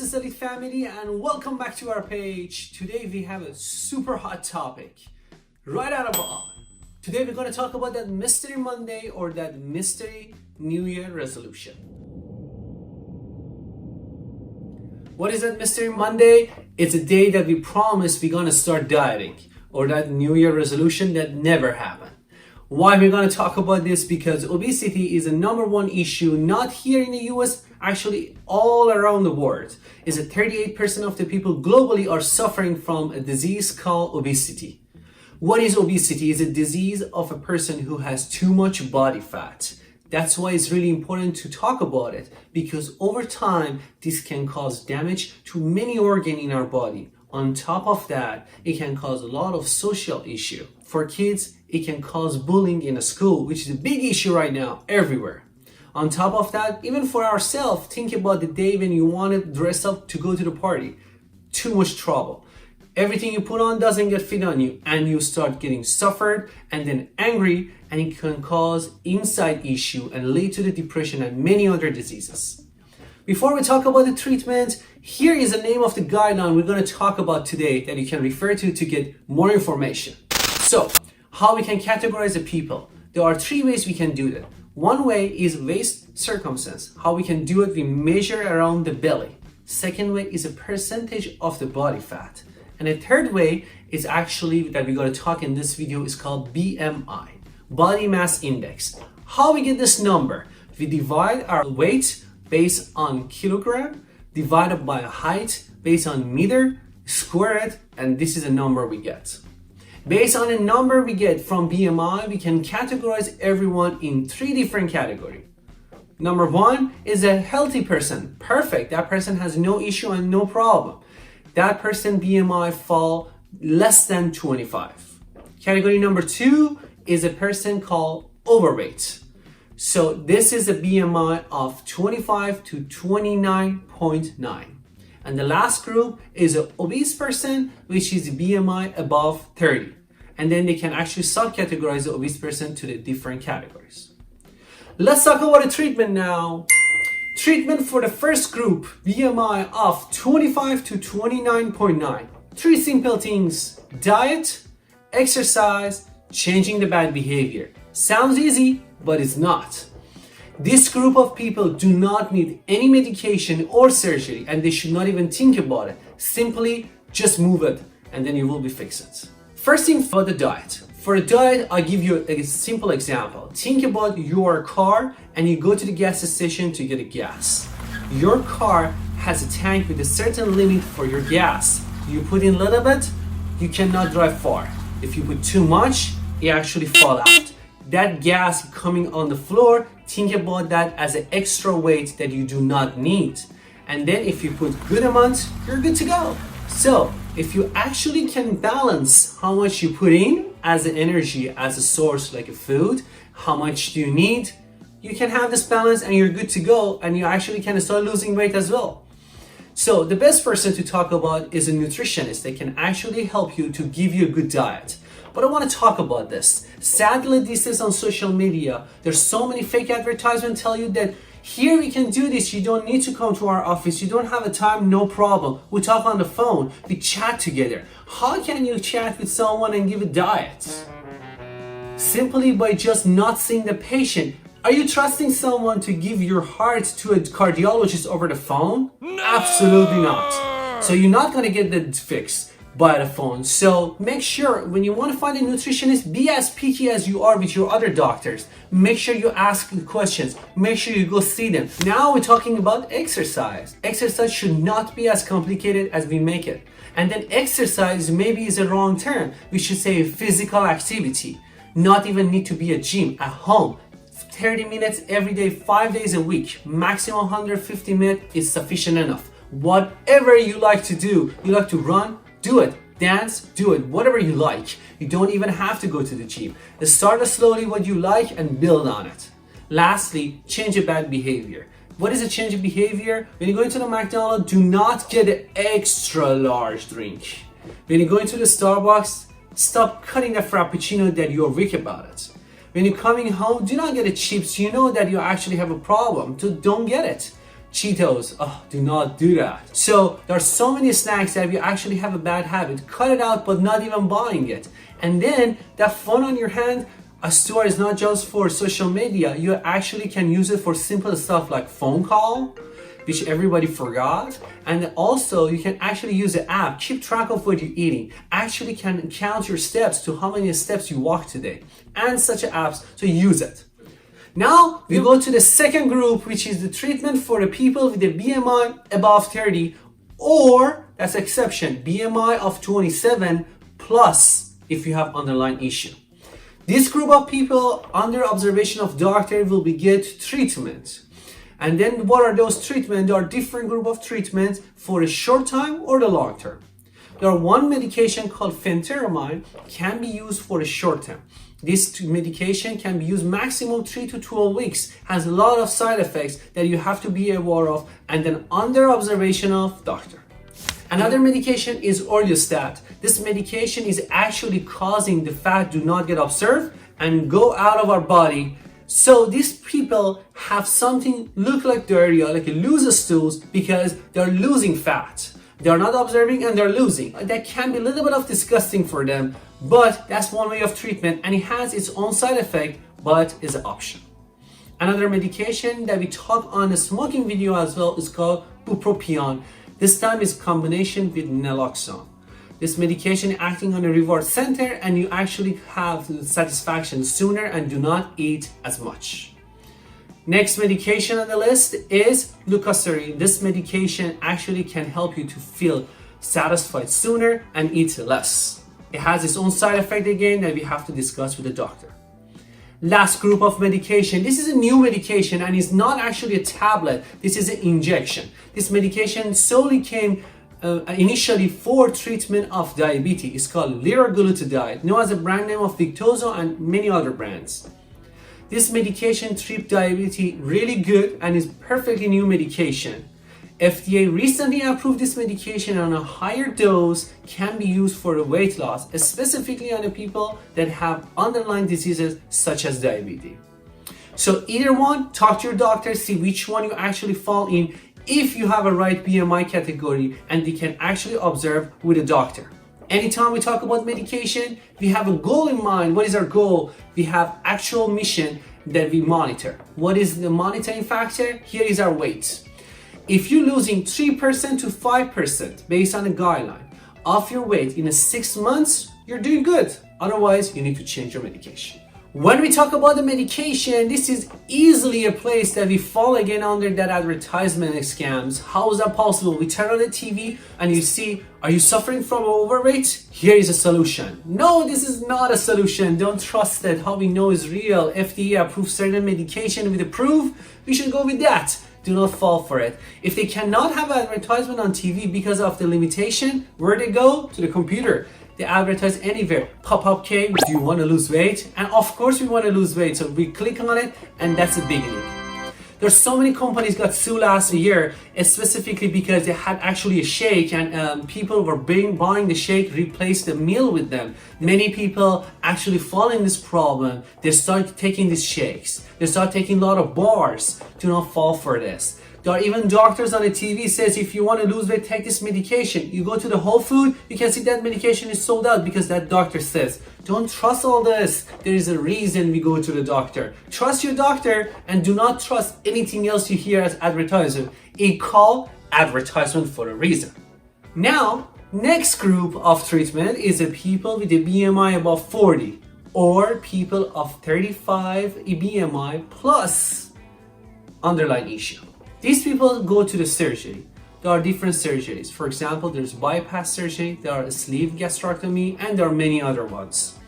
is Elite Family and welcome back to our page. Today we have a super hot topic right out of the oven. Today we're going to talk about that mystery Monday or that mystery New Year resolution. What is that mystery Monday? It's a day that we promise we're going to start dieting, or that New Year resolution that never happened. Why we're going to talk about this? Because obesity is a number one issue, not here in the US, actually all around the world. Is that 38% of the people globally are suffering from a disease called obesity. What is obesity? It's a disease of a person who has too much body fat. That's why it's really important to talk about it, because over time this can cause damage to many organs in our body. On top of that, it can cause a lot of social issue. For kids, it can cause bullying in a school, which is a big issue right now everywhere. On top of that, even for ourselves, think about the day when you want to dress up to go to the party. Too much trouble. Everything you put on doesn't get fit on you, and you start getting suffered and then angry, and it can cause inside issue and lead to the depression and many other diseases. Before we talk about the treatment, here is the name of the guideline we're going to talk about today that you can refer to get more information. So, how we can categorize the people? There are three ways we can do that. One way is waist circumference. How we can do it, we measure around the belly. Second way is a percentage of the body fat. And the third way is actually that we're going to talk in this video is called BMI, Body Mass Index. How we get this number? We divide our weight based on kilogram, divided by height based on meter, square it, and this is a number we get. Based on a number we get from BMI, we can categorize everyone in three different categories. Number one is a healthy person. Perfect. That person has no issue and no problem. That person BMI fall less than 25. Category number two is a person called overweight. So this is a BMI of 25 to 29.9. And the last group is an obese person, which is BMI above 30. And then they can actually subcategorize the obese person to the different categories. Let's talk about the treatment now. Treatment for the first group, BMI of 25 to 29.9. Three simple things: diet, exercise, changing the bad behavior. Sounds easy, but it's not. This group of people do not need any medication or surgery, and they should not even think about it. Simply just move it and then you will be fixed. First thing for the diet. For the diet, I'll give you a simple example. Think about your car and you go to the gas station to get a gas. Your car has a tank with a certain limit for your gas. You put in a little bit, you cannot drive far. If you put too much, it actually fall out. That gas coming on the floor, think about that as an extra weight that you do not need. And then if you put good amount, you're good to go. So if you actually can balance how much you put in as an energy, as a source like a food, how much do you need, you can have this balance and you're good to go, and you actually can start losing weight as well. So the best person to talk about is a nutritionist that can actually help you to give you a good diet. But I want to talk about this. Sadly, these days on social media, there's so many fake advertisements tell you that here we can do this, you don't need to come to our office, you don't have a time, no problem. We talk on the phone, we chat together. How can you chat with someone and give a diet? Simply by just not seeing the patient. Are you trusting someone to give your heart to a cardiologist over the phone? No! Absolutely not. So you're not gonna get that fixed by the phone. So make sure when you want to find a nutritionist, be as picky as you are with your other doctors. Make sure you ask questions. Make sure you go see them. Now we're talking about exercise. Exercise should not be as complicated as we make it. And then exercise maybe is a wrong term. We should say physical activity. Not even need to be a gym, at home. 30 minutes every day, 5 days a week. Maximum 150 minutes is sufficient enough. Whatever you like to do, you like to run, do it. Dance, do it. Whatever you like. You don't even have to go to the gym. Start slowly what you like and build on it. Lastly, change a bad behavior. What is a change of behavior? When you go into the McDonald's, do not get an extra large drink. When you go into the Starbucks, stop cutting the Frappuccino that you're weak about it. When you're coming home, do not get a chips. You know that you actually have a problem, so don't get it. Cheetos, oh, do not do that. So there are so many snacks that if you actually have a bad habit, cut it out but not even buying it. And then that phone on your hand, a store is not just for social media. You actually can use it for simple stuff like phone call, which everybody forgot. And also you can actually use the app, keep track of what you're eating, actually can count your steps to how many steps you walk today, and such apps, so use it. Now we go to the second group, which is the treatment for the people with a BMI above 30, or that's exception, BMI of 27 plus if you have underlying issue. This group of people under observation of doctor will be get treatment. And then what are those treatments? There are different group of treatments for a short time or the long term. There are one medication called phentermine can be used for a short term. This medication can be used maximum 3 to 12 weeks, has a lot of side effects that you have to be aware of, and then under observation of doctor. Another medication is orlistat. This medication is actually causing the fat do not get observed and go out of our body. So these people have something look like diarrhea, like a loose stools, because they're losing fat. They're not observing and they're losing. That can be a little bit of disgusting for them, but that's one way of treatment and it has its own side effect, but is an option. Another medication that we talk on the smoking video as well is called bupropion. This time is combination with naloxone. This medication acting on a reward center and you actually have satisfaction sooner and do not eat as much. Next medication on the list is leucoserine. This medication actually can help you to feel satisfied sooner and eat less. It has its own side effect again that we have to discuss with the doctor. Last group of medication. This is a new medication and it's not actually a tablet. This is an injection. This medication solely came initially for treatment of diabetes. It's called liraglutide, known as the brand name of Victoza and many other brands. This medication treats diabetes really good and is perfectly new medication. FDA recently approved this medication on a higher dose can be used for weight loss, specifically on the people that have underlying diseases such as diabetes. So either one, talk to your doctor, see which one you actually fall in if you have a right BMI category, and you can actually observe with a doctor. Anytime we talk about medication, we have a goal in mind. What is our goal? We have actual mission that we monitor. What is the monitoring factor? Here is our weight. If you're losing 3% to 5% based on a guideline of your weight in 6 months, you're doing good. Otherwise, you need to change your medication. When we talk about the medication, this is easily a place that we fall again under that advertisement scams. How is that possible? We turn on the TV and you see, are you suffering from overweight? Here is a solution. No, this is not a solution. Don't trust it. How we know is real. FDA approved certain medication with a proof. We should go with that. Do not fall for it. If they cannot have advertisement on TV because of the limitation, where they go? To the computer. They advertise anywhere. Pop-up cake, do you want to lose weight? And of course we want to lose weight, so we click on it and that's the beginning. There's so many companies got sued last year, specifically because they had actually a shake and people were buying the shake, replaced the meal with them. Many people actually fall in this problem. They start taking these shakes. They start taking a lot of bars. Do not fall for this. There are even doctors on the TV says if you want to lose weight, take this medication. You go to the Whole Food, you can see that medication is sold out because that doctor says. Don't trust all this. There is a reason we go to the doctor. Trust your doctor and do not trust anything else you hear as advertisement. It called advertisement for a reason. Now, next group of treatment is the people with a BMI above 40 or people of 35 BMI plus underlying issue. These people go to the surgery. There are different surgeries. For example, there's bypass surgery, there are sleeve gastrectomy, and there are many other ones.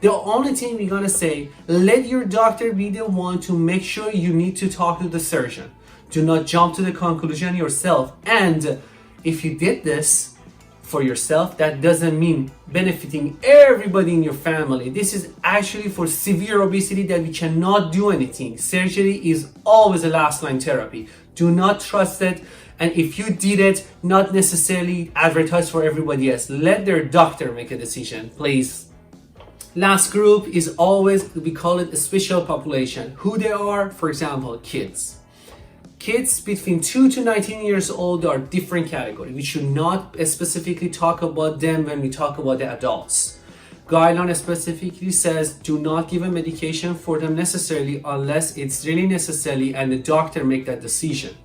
The only thing we're gonna say, let your doctor be the one to make sure you need to talk to the surgeon. Do not jump to the conclusion yourself. And if you did this for yourself, that doesn't mean benefiting everybody in your family. This is actually for severe obesity that we cannot do anything. Surgery is always a last line therapy. Do not trust it. And if you did it, not necessarily advertise for everybody else. Let their doctor make a decision, please. Last group is always, we call it a special population. Who they are, for example, kids. kids between 2 to 19 years old are different category. We should not specifically talk about them when we talk about the adults. Guideline specifically says do not give a medication for them necessarily unless it's really necessary and the doctor make that decision.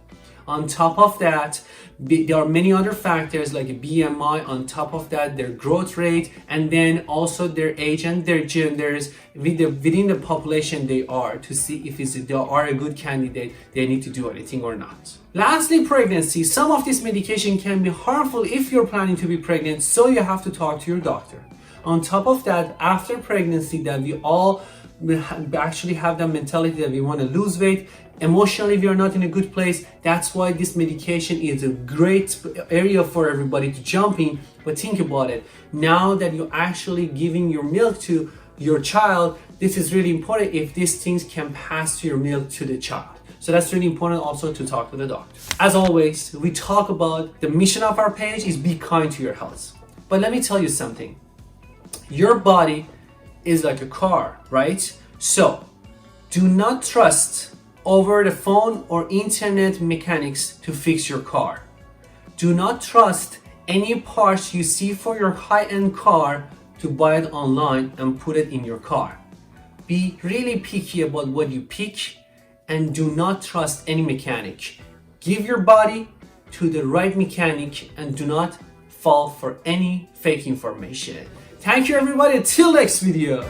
On top of that, there are many other factors like BMI, on top of that, their growth rate, and then also their age and their genders within the population they are, to see if they are a good candidate, they need to do anything or not. Lastly, pregnancy. Some of this medication can be harmful if you're planning to be pregnant, so you have to talk to your doctor. On top of that, after pregnancy, that we all actually have that mentality that we want to lose weight. Emotionally, we are not in a good place. That's why this medication is a great area for everybody to jump in. But think about it. Now that you're actually giving your milk to your child, this is really important if these things can pass to your milk to the child. So that's really important also to talk to the doctor. As always, we talk about the mission of our page is be kind to your health. But let me tell you something. Your body is like a car, right? So do not trust over the phone or internet mechanics to fix your car. Do not trust any parts you see for your high-end car to buy it online and put it in your car. Be really picky about what you pick and do not trust any mechanic. Give your body to the right mechanic and do not fall for any fake information. Thank you everybody, till next video.